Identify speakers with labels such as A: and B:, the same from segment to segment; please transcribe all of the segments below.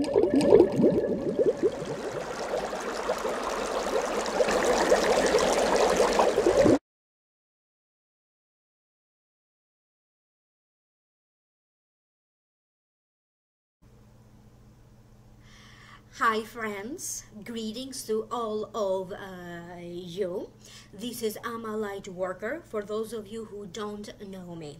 A: Hi friends, greetings to all of you. This is LightWorker, for those of you who don't know me.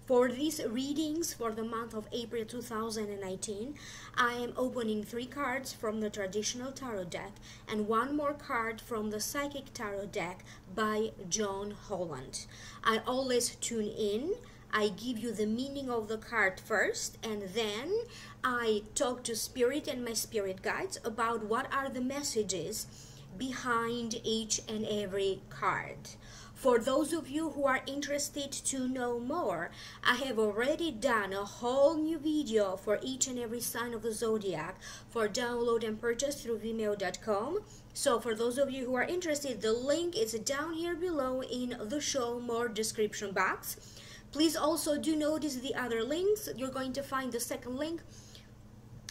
A: For these readings for the month of April 2019, I am opening 3 cards from the traditional tarot deck and 1 more card from the psychic tarot deck by John Holland. I always tune in. I give you the meaning of the card first, and then I talk to Spirit and my spirit guides about what are the messages behind each and every card. For those of you who are interested to know more, I have already done a whole new video for each and every sign of the zodiac for download and purchase through vimeo.com. So for those of you who are interested, the link is down here below in the show more description box. Please also do notice the other links. You're going to find the second link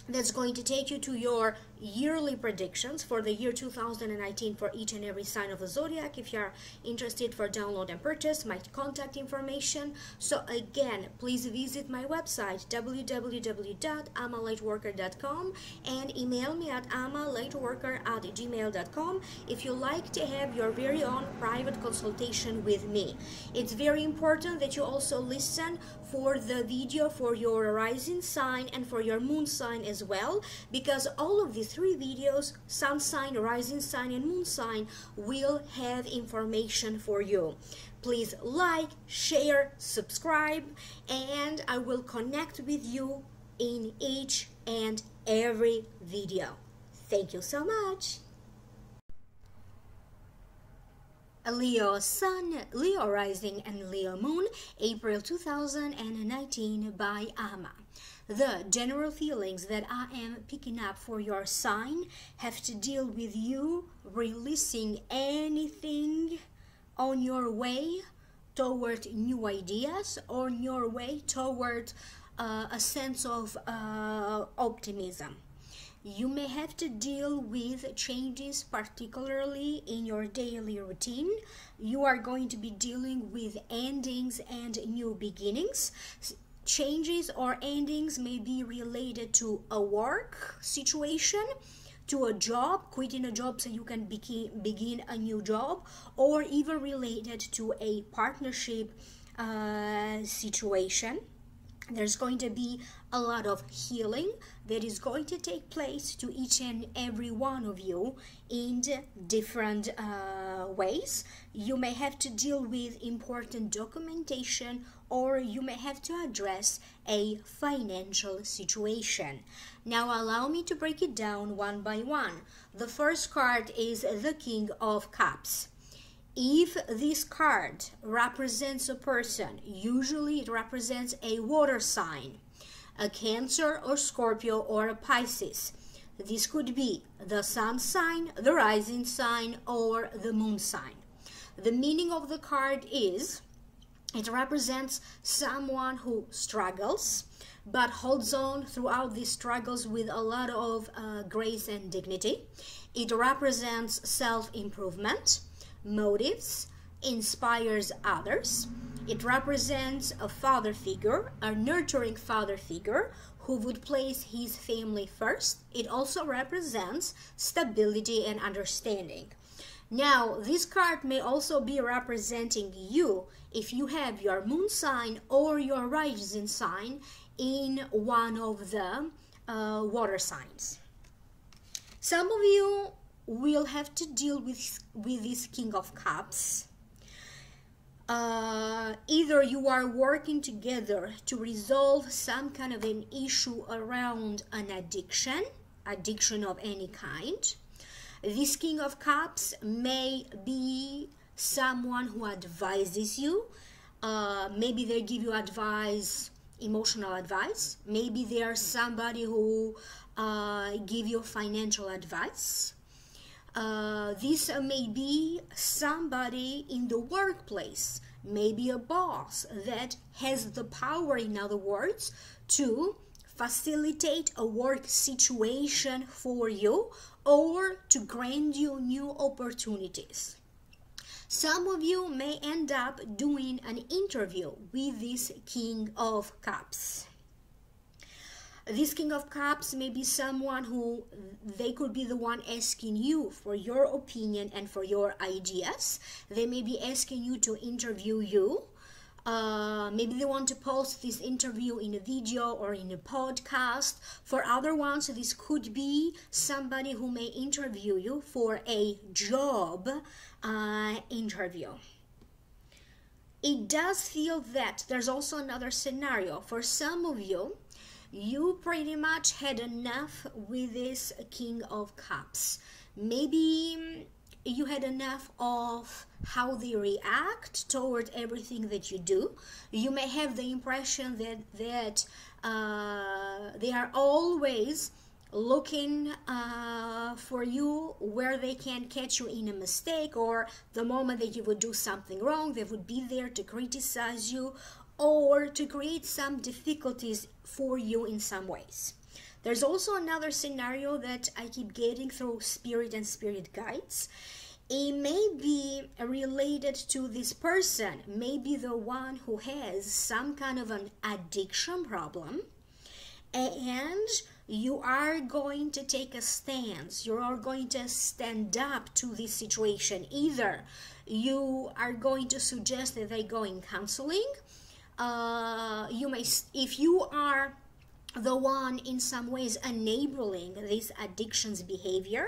A: that's going to take you to your yearly predictions for the year 2019 for each and every sign of the zodiac. If you are interested for download and purchase, my contact information. So again, please visit my website www.amalightworker.com and email me at amalightworker@gmail.com if you like to have your very own private consultation with me. It's very important that you also listen for the video for your rising sign and for your moon sign as well, because all of these 3 videos, sun sign, rising sign and moon sign, will have information for you. Please like, share, subscribe, and I will connect with you in each and every video. Thank you so much. Leo Sun, Leo Rising and Leo Moon, April 2019 by Ama. The general feelings that I am picking up for your sign have to deal with you releasing anything on your way toward new ideas, or on your way toward a sense of optimism. You may have to deal with changes, particularly in your daily routine. You are going to be dealing with endings and new beginnings. Changes or endings may be related to a work situation, to a job, quitting a job so you can begin a new job, or even related to a partnership situation. There's going to be a lot of healing that is going to take place to each and every one of you in different ways. You may have to deal with important documentation, or you may have to address a financial situation. Now allow me to break it down one by one. The first card is the King of Cups. If this card represents a person, usually it represents a water sign, a Cancer or Scorpio or a Pisces. This could be the sun sign, the rising sign, or the moon sign. The meaning of the card is it represents someone who struggles but holds on throughout these struggles with a lot of grace and dignity. It represents self-improvement, motives, inspires others. It represents a father figure, a nurturing father figure who would place his family first. It also represents stability and understanding. Now, this card may also be representing you if you have your moon sign or your rising sign in one of the water signs. Some of you will have to deal with this King of Cups. Either you are working together to resolve some kind of an issue around an addiction of any kind. This King of Cups may be someone who advises you. Maybe they give you advice, emotional advice. Maybe they are somebody who give you financial advice. This may be somebody in the workplace, maybe a boss that has the power, in other words, to facilitate a work situation for you or to grant you new opportunities. Some of you may end up doing an interview with this King of Cups. This King of Cups may be someone who they could be the one asking you for your opinion and for your ideas. They may be asking you to interview you. Maybe they want to post this interview in a video or in a podcast. For other ones, this could be somebody who may interview you for a job interview. It does feel that there's also another scenario. For some of you, you pretty much had enough with this King of Cups. Maybe you had enough of how they react toward everything that you do. You may have the impression that they are always looking for you where they can catch you in a mistake, or the moment that you would do something wrong, they would be there to criticize you or to create some difficulties for you in some ways. There's also another scenario that I keep getting through spirit and spirit guides. It may be related to this person, maybe the one who has some kind of an addiction problem, and you are going to take a stance. You are going to stand up to this situation. Either you are going to suggest that they go in counseling. You may, if you are the one in some ways enabling this addiction's behavior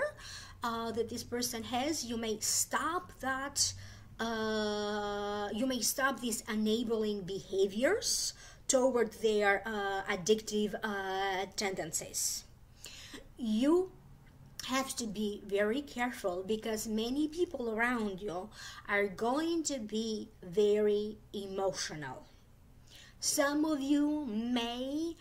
A: that this person has, you may stop that. You may stop these enabling behaviors toward their addictive tendencies. You have to be very careful because many people around you are going to be very emotional. Some of you may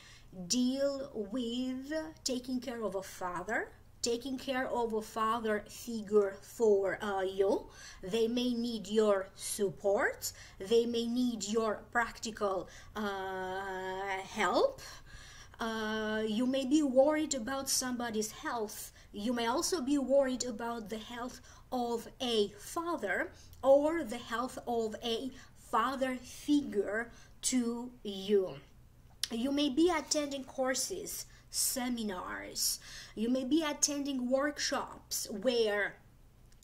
A: deal with taking care of a father, taking care of a father figure for you. They may need your support. They may need your practical help. You may be worried about somebody's health. You may also be worried about the health of a father or the health of a father figure to you. You may be attending courses, seminars. You may be attending workshops where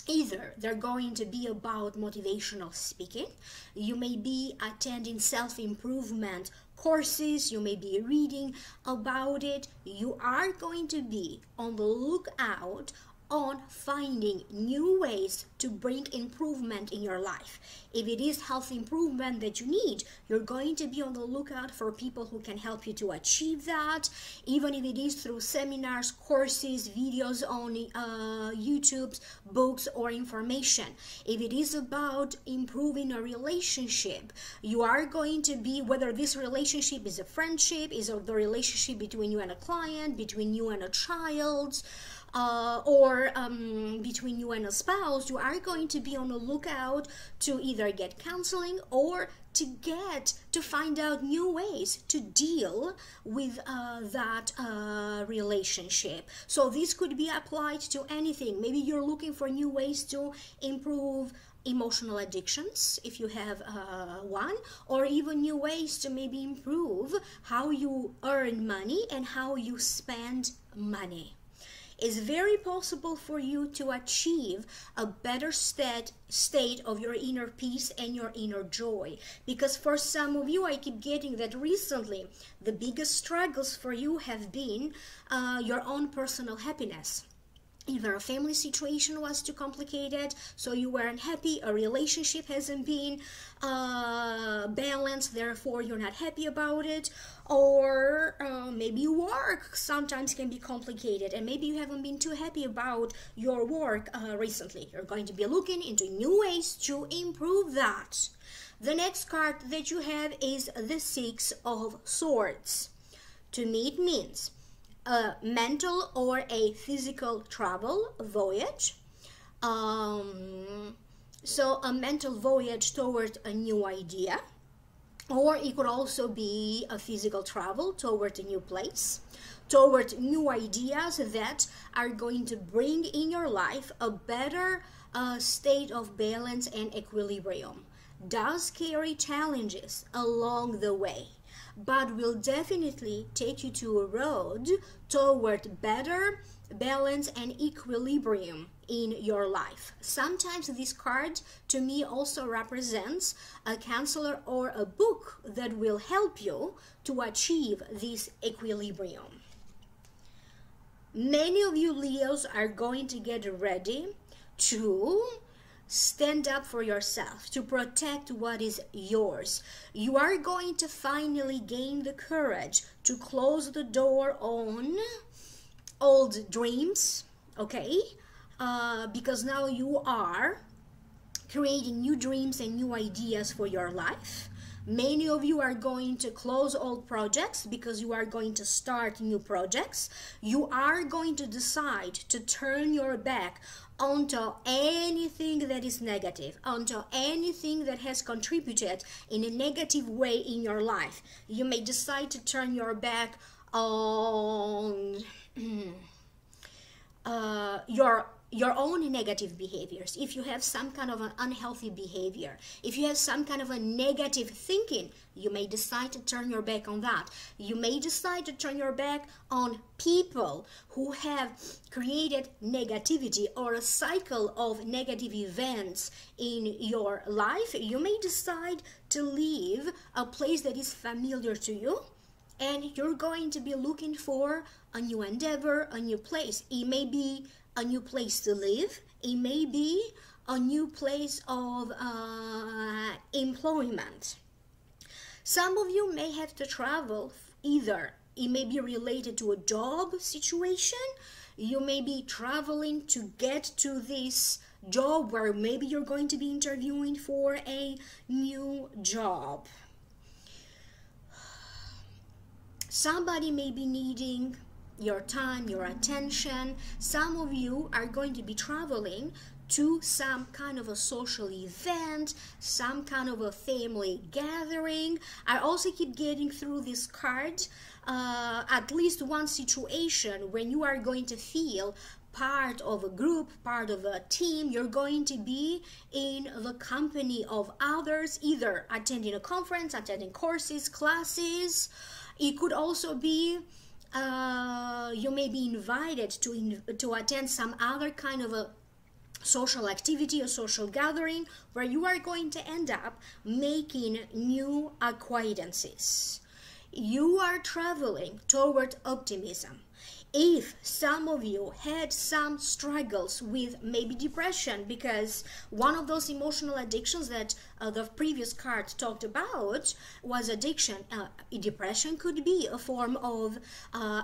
A: either they're going to be about motivational speaking. You may be attending self-improvement courses. You may be reading about it. You are going to be on the lookout on finding new ways to bring improvement in your life. If it is health improvement that you need, you're going to be on the lookout for people who can help you to achieve that, even if it is through seminars, courses, videos on YouTube, books, or information. If it is about improving a relationship, you are going to be, whether this relationship is a friendship, is the relationship between you and a client, between you and a child, or between you and a spouse, you are going to be on the lookout to either get counseling or to find out new ways to deal with that relationship. So this could be applied to anything. Maybe you're looking for new ways to improve emotional addictions, if you have one, or even new ways to maybe improve how you earn money and how you spend money. It's very possible for you to achieve a better state of your inner peace and your inner joy. Because for some of you, I keep getting that recently, the biggest struggles for you have been your own personal happiness. Either a family situation was too complicated, so you weren't happy, a relationship hasn't been balanced, therefore you're not happy about it, or maybe work sometimes can be complicated, and maybe you haven't been too happy about your work recently. You're going to be looking into new ways to improve that. The next card that you have is the Six of Swords. To me, it means a mental or a physical travel voyage. So a mental voyage toward a new idea. or it could also be a physical travel toward a new place, toward new ideas that are going to bring in your life a better state of balance and equilibrium. Does carry challenges along the way, but will definitely take you to a road toward better balance and equilibrium in your life. Sometimes this card to me also represents a counselor or a book that will help you to achieve this equilibrium. Many of you Leos are going to get ready to stand up for yourself, to protect what is yours. You are going to finally gain the courage to close the door on old dreams, okay? Because now you are creating new dreams and new ideas for your life. Many of you are going to close old projects because you are going to start new projects. You are going to decide to turn your back onto anything that is negative, onto anything that has contributed in a negative way in your life. You may decide to turn your back on your own negative behaviors. If you have some kind of an unhealthy behavior, if you have some kind of a negative thinking, you may decide to turn your back on that. You may decide to turn your back on people who have created negativity or a cycle of negative events in your life. You may decide to leave a place that is familiar to you, and you're going to be looking for a new endeavor, a new place. It may be a new place to live. It may be a new place of employment. Some of you may have to travel. Either it may be related to a job situation. You may be traveling to get to this job where maybe you're going to be interviewing for a new job. Somebody may be needing your time, your attention. Some of you are going to be traveling to some kind of a social event, some kind of a family gathering. I also keep getting through this card at least one situation when you are going to feel part of a group, part of a team. You're going to be in the company of others, either attending a conference, attending courses, classes. It could also be you may be invited to attend some other kind of a social activity, a social gathering, where you are going to end up making new acquaintances. You are traveling toward optimism. If some of you had some struggles with maybe depression, because one of those emotional addictions that the previous card talked about was addiction. Depression could be a form of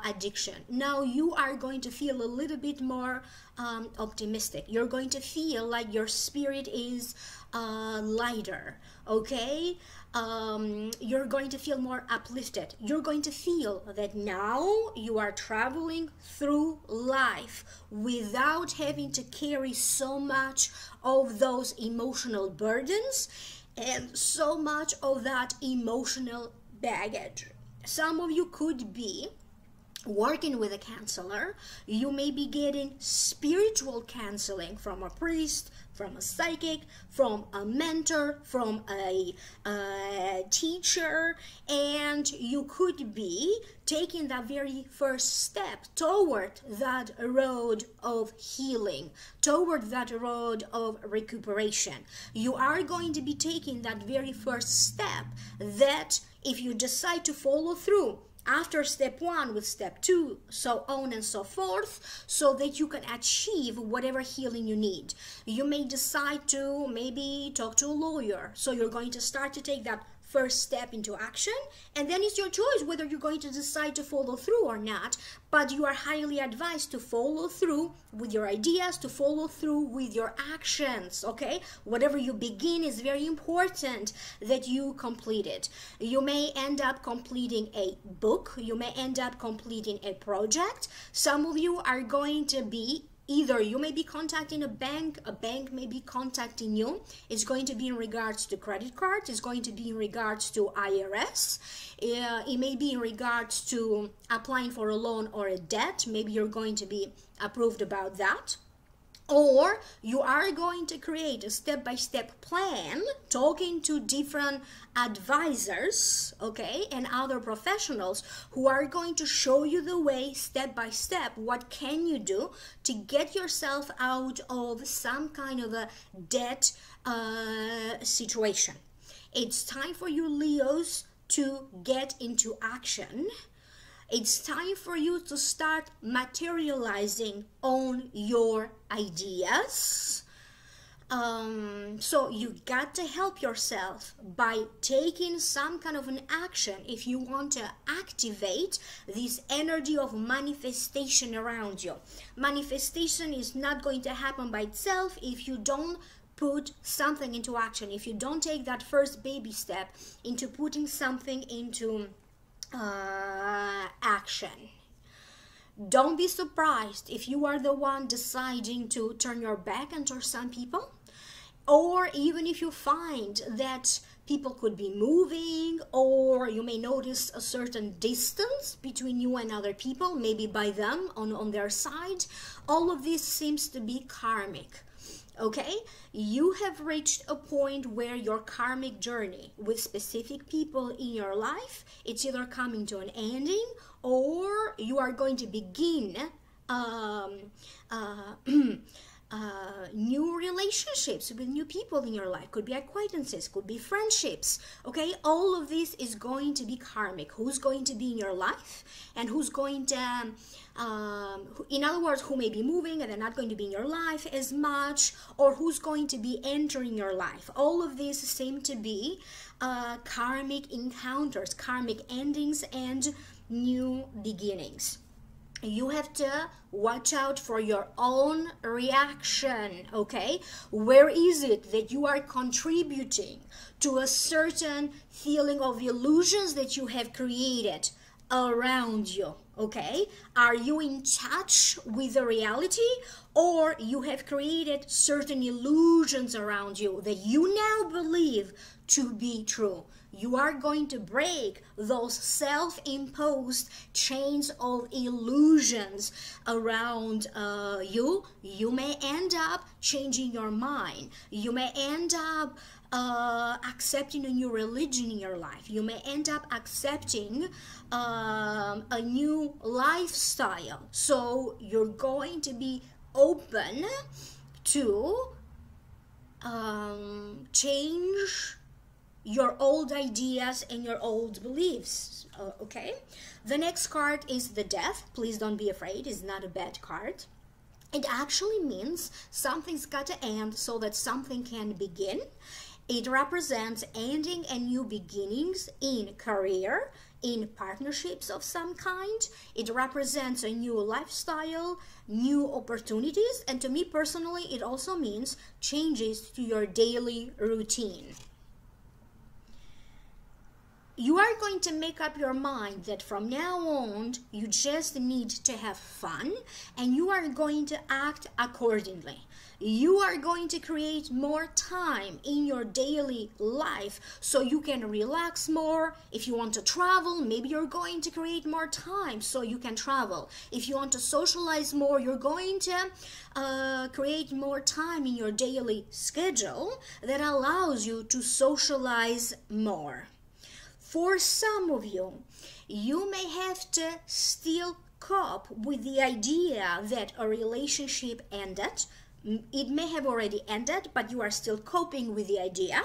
A: addiction. Now you are going to feel a little bit more optimistic. You're going to feel like your spirit is lighter, okay? You're going to feel more uplifted. You're going to feel that now you are traveling through life without having to carry so much of those emotional burdens and so much of that emotional baggage. Some of you could be working with a counselor. You may be getting spiritual counseling from a priest, from a psychic, from a mentor, from a teacher, and you could be taking that very first step toward that road of healing, toward that road of recuperation. You are going to be taking that very first step that, if you decide to follow through after step 1 with step 2, so on and so forth, so that you can achieve whatever healing you need. You may decide to maybe talk to a lawyer, so you're going to start to take that first step into action, and then it's your choice whether you're going to decide to follow through or not. But you are highly advised to follow through with your ideas, to follow through with your actions, okay? Whatever you begin is very important that you complete it. You may end up completing a book. You may end up completing a project. Some of you are going to be Either you may be contacting a bank may be contacting you. It's going to be in regards to credit cards, it's going to be in regards to IRS, it may be in regards to applying for a loan or a debt. Maybe you're going to be approved about that. Or you are going to create a step-by-step plan, talking to different advisors, okay, and other professionals who are going to show you the way, step by step, what can you do to get yourself out of some kind of a debt situation. It's time for you, Leos, to get into action. It's time for you to start materializing on your ideas. So you got to help yourself by taking some kind of an action if you want to activate this energy of manifestation around you. Manifestation is not going to happen by itself if you don't put something into action, if you don't take that first baby step into putting something into action. Don't be surprised if you are the one deciding to turn your back on some people, or even if you find that people could be moving, or you may notice a certain distance between you and other people, maybe by them on their side. All of this seems to be karmic. Okay, you have reached a point where your karmic journey with specific people in your life, it's either coming to an ending, or you are going to begin new relationships with new people in your life. Could be acquaintances, could be friendships. Okay, all of this is going to be karmic. Who's going to be in your life, and who's going to in other words, who may be moving and they're not going to be in your life as much, or who's going to be entering your life. All of these seem to be karmic encounters, karmic endings, and new beginnings. You have to watch out for your own reaction, okay? Where is it that you are contributing to a certain feeling of illusions that you have created around you, okay? Are you in touch with the reality, or you have created certain illusions around you that you now believe to be true? You are going to break those self-imposed chains of illusions around you. You may end up changing your mind. You may end up accepting a new religion in your life. You may end up accepting a new lifestyle. So you're going to be open to change your old ideas and your old beliefs, okay? The next card is the Death. Please don't be afraid, it's not a bad card. It actually means something's got to end so that something can begin. It represents ending and new beginnings in career, in partnerships of some kind. It represents a new lifestyle, new opportunities, and to me personally, it also means changes to your daily routine. You are going to make up your mind that from now on, you just need to have fun, and you are going to act accordingly. You are going to create more time in your daily life so you can relax more. If you want to travel, maybe you're going to create more time so you can travel. If you want to socialize more, you're going to create more time in your daily schedule that allows you to socialize more. For some of you, you may have to still cope with the idea that a relationship ended. It may have already ended, but you are still coping with the idea.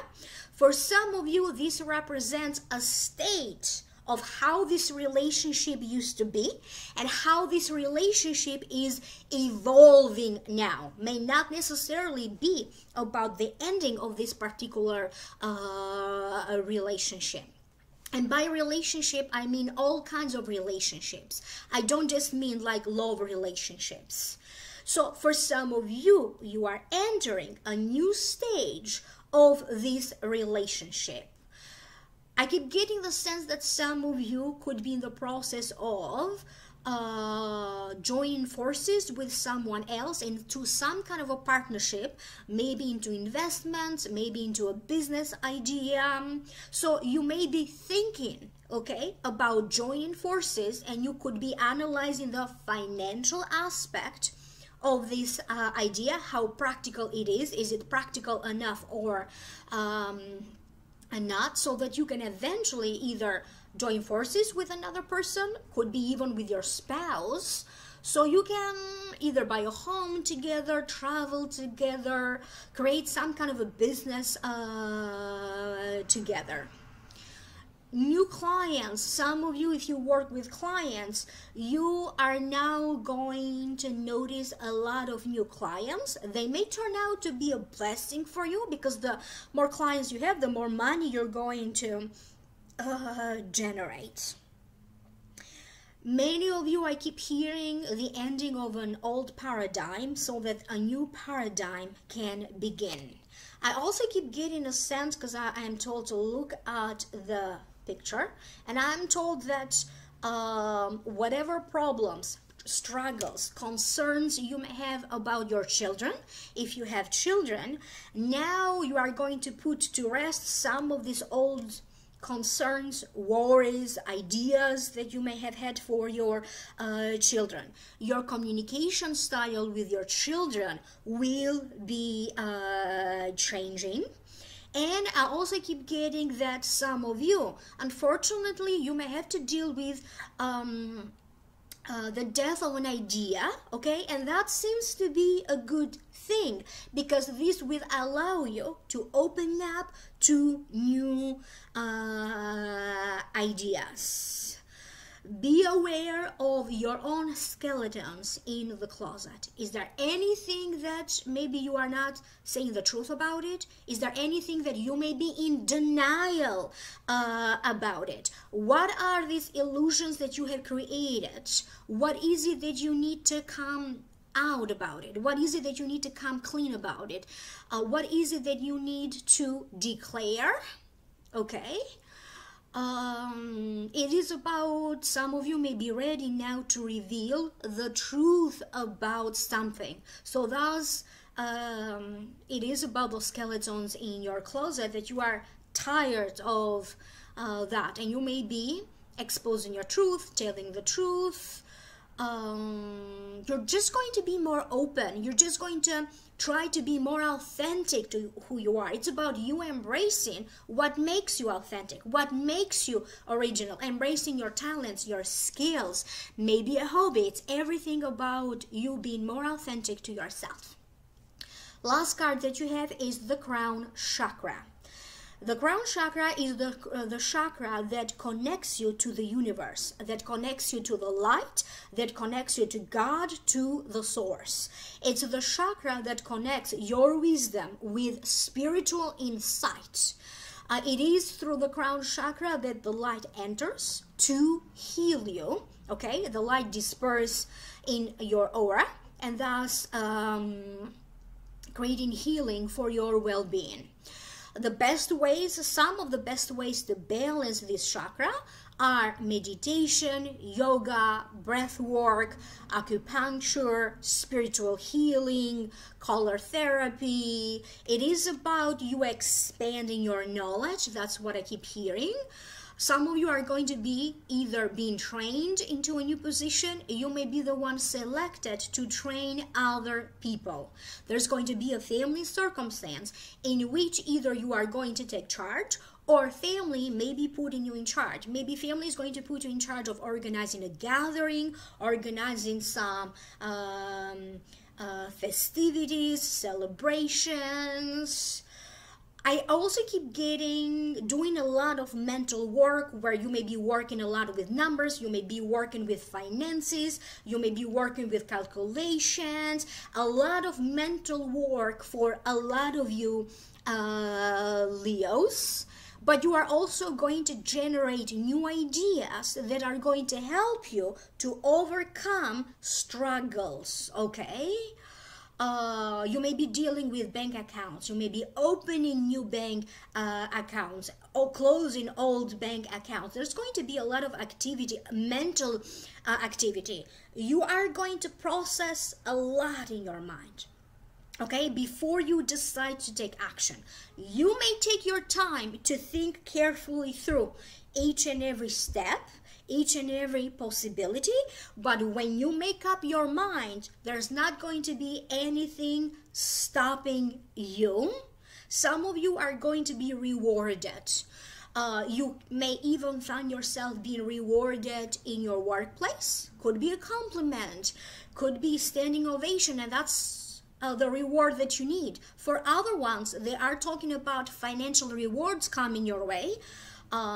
A: For some of you, this represents a state of how this relationship used to be and how this relationship is evolving now. May not necessarily be about the ending of this particular relationship. And by relationship, I mean all kinds of relationships. I don't just mean like love relationships. So for some of you, you are entering a new stage of this relationship. I keep getting the sense that some of you could be in the process of join forces with someone else into some kind of a partnership, maybe into investments, maybe into a business idea. So you may be thinking, okay, about joining forces, and you could be analyzing the financial aspect of this idea, how practical it is it practical enough or not, so that you can eventually either join forces with another person, could be even with your spouse, so you can either buy a home together, travel together, create some kind of a business together. New clients, some of you, if you work with clients, you are now going to notice a lot of new clients. They may turn out to be a blessing for you, because the more clients you have, the more money you're going to generate. Many of you, I keep hearing the ending of an old paradigm so that a new paradigm can begin. I also keep getting a sense, because I am told to look at the picture, and I'm told that whatever problems, struggles, concerns you may have about your children, if you have children, now you are going to put to rest some of these old concerns, worries, ideas that you may have had for your children. Your communication style with your children will be changing. And I also keep getting that some of you, unfortunately, you may have to deal with the death of an idea, okay? And that seems to be a good thing, because this will allow you to open up to new ideas. Be aware of your own skeletons in the closet. Is there anything that maybe you are not saying the truth about it? Is there anything that you may be in denial about it? What are these illusions that you have created? What is it that you need to come out about it? What is it that you need to come clean about it? What is it that you need to declare? Okay. It is about, some of you may be ready now to reveal the truth about something. So thus, it is about those skeletons in your closet that you are tired of that. And you may be exposing your truth, telling the truth. You're just going to be more open. You're just going to try to be more authentic to who you are. It's about you embracing what makes you authentic, what makes you original, embracing your talents, your skills, maybe a hobby. It's everything about you being more authentic to yourself. Last card that you have is the crown chakra. The crown chakra is the chakra that connects you to the universe, that connects you to the light, that connects you to God, to the source. It's the chakra that connects your wisdom with spiritual insight. It is through the crown chakra that the light enters to heal you, okay? The light disperses in your aura, and thus creating healing for your well-being. The best ways, some of the best ways to balance this chakra are meditation, yoga, breath work, acupuncture, spiritual healing, color therapy. It is about you expanding your knowledge. That's what I keep hearing. Some of you are going to be either being trained into a new position. You may be the one selected to train other people. There's going to be a family circumstance in which either you are going to take charge, or family may be putting you in charge. Maybe family is going to put you in charge of organizing a gathering, organizing some festivities, celebrations. I also keep doing a lot of mental work, where you may be working a lot with numbers, you may be working with finances, you may be working with calculations, a lot of mental work for a lot of you Leos. But you are also going to generate new ideas that are going to help you to overcome struggles, okay? You may be dealing with bank accounts. You may be opening new bank accounts or closing old bank accounts. There's going to be a lot of activity, mental activity. You are going to process a lot in your mind, okay, before you decide to take action. You may take your time to think carefully through each and every step, each and every possibility, but when you make up your mind, there's not going to be anything stopping you. Some of you are going to be rewarded. You may even find yourself being rewarded in your workplace. Could be a compliment, could be standing ovation, and that's the reward that you need. For other ones, they are talking about financial rewards coming your way.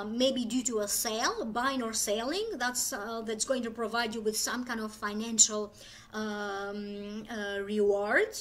A: Maybe due to a sale, buying or selling, that's going to provide you with some kind of financial reward.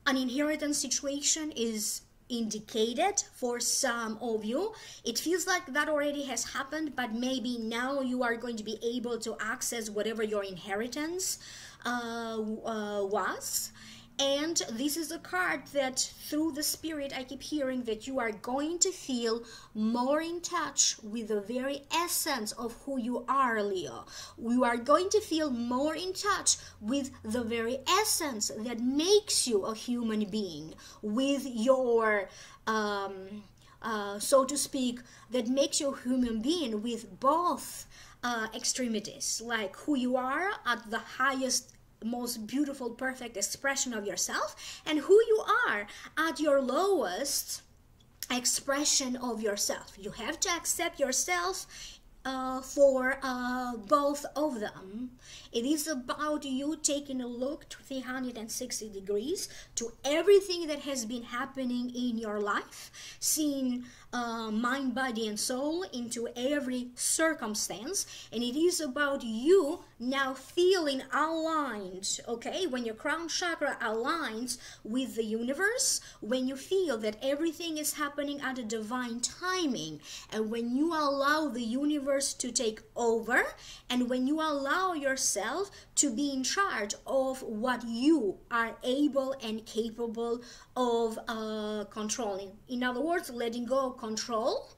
A: An inheritance situation is indicated for some of you. It feels like that already has happened, but maybe now you are going to be able to access whatever your inheritance was. And this is a card that through the spirit I keep hearing that you are going to feel more in touch with the very essence of who you are, Leo. You are going to feel more in touch with the very essence that makes you a human being, with your so to speak, that makes you a human being with both extremities, like who you are at the highest, most beautiful, perfect expression of yourself, and who you are at your lowest expression of yourself. You have to accept yourself for both of them. It is about you taking a look to 360 degrees to everything that has been happening in your life, seeing mind, body, and soul into every circumstance. And it is about you now feeling aligned, okay? When your crown chakra aligns with the universe, when you feel that everything is happening at a divine timing, and when you allow the universe to take over, and when you allow yourself to be in charge of what you are able and capable of controlling. In other words, letting go of control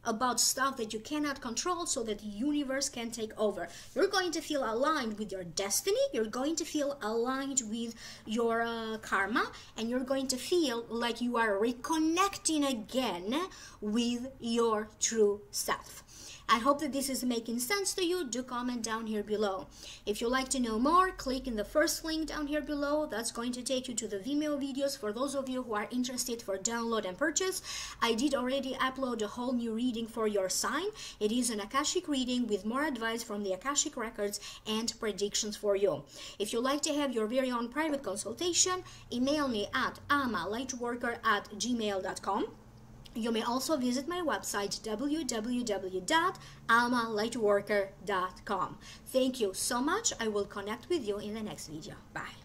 A: about stuff that you cannot control so that the universe can take over. You're going to feel aligned with your destiny, you're going to feel aligned with your karma, and you're going to feel like you are reconnecting again with your true self. I hope that this is making sense to you. Do comment down here below. If you'd like to know more, click in the first link down here below. That's going to take you to the Vimeo videos for those of you who are interested for download and purchase. I did already upload a whole new reading for your sign. It is an Akashic reading with more advice from the Akashic records and predictions for you. If you'd like to have your very own private consultation, email me at amalightworker@gmail.com. You may also visit my website www.amalightworker.com. Thank you so much. I will connect with you in the next video. Bye.